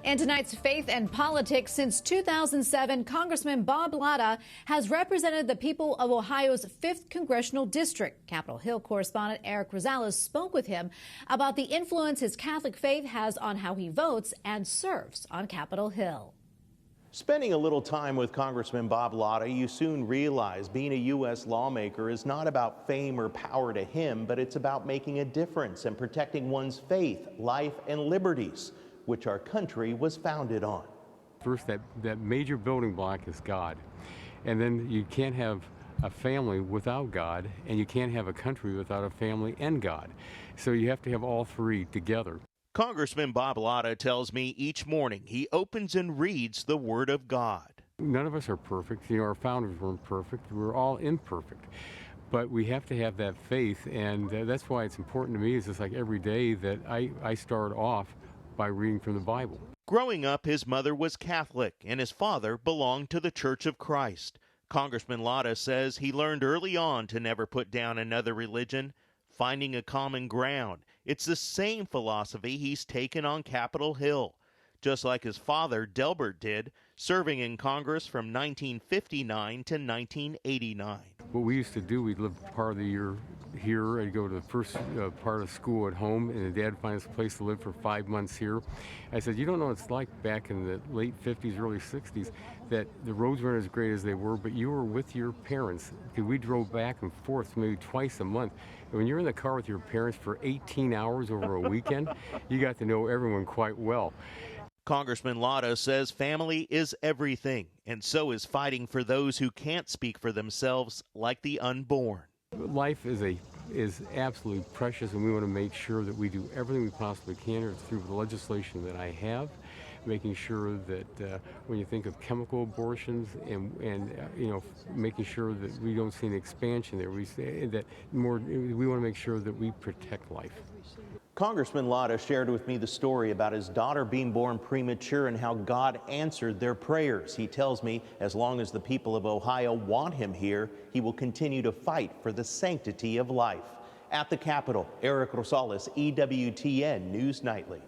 In tonight's Faith and Politics, since 2007, Congressman Bob Latta has represented the people of Ohio's 5th Congressional District. Capitol Hill correspondent Erik Rosales spoke with him about the influence his Catholic faith has on how he votes and serves on Capitol Hill. Spending a little time with Congressman Bob Latta, you soon realize being a U.S. lawmaker is not about fame or power to him, but it's about making a difference and protecting one's faith, life, and liberties, which our country was founded on. First, that major building block is God. And then you can't have a family without God, and you can't have a country without a family and God. So you have to have all three together. Congressman Bob Latta tells me each morning he opens and reads the Word of God. None of us are perfect. You know, our founders weren't perfect. We're all imperfect. But we have to have that faith, and that's why it's important to me. It's just like every day that I start off by reading from the Bible. Growing up, his mother was Catholic and his father belonged to the Church of Christ. Congressman Latta says he learned early on to never put down another religion, finding a common ground. It's the same philosophy he's taken on Capitol Hill, just like his father, Delbert, did, serving in Congress from 1959 to 1989. What we used to do, we'd live part of the year here. I'd go to the first part of school at home, and Dad find us a place to live for 5 months here. I said, you don't know what it's like back in the late 50s, early 60s, that the roads weren't as great as they were, but you were with your parents. Because we drove back and forth maybe twice a month. And when you're in the car with your parents for 18 hours over a weekend, you got to know everyone quite well. Congressman Latta says family is everything, and so is fighting for those who can't speak for themselves, like the unborn. Life is absolutely precious, and we want to make sure that we do everything we possibly can through the legislation that I have, making sure that when you think of chemical abortions and you know, making sure that we don't see an expansion there. We say that we want to make sure that we protect life. Congressman Latta shared with me the story about his daughter being born premature and how God answered their prayers. He tells me as long as the people of Ohio want him here, he will continue to fight for the sanctity of life. At the Capitol, Erik Rosales, EWTN News Nightly.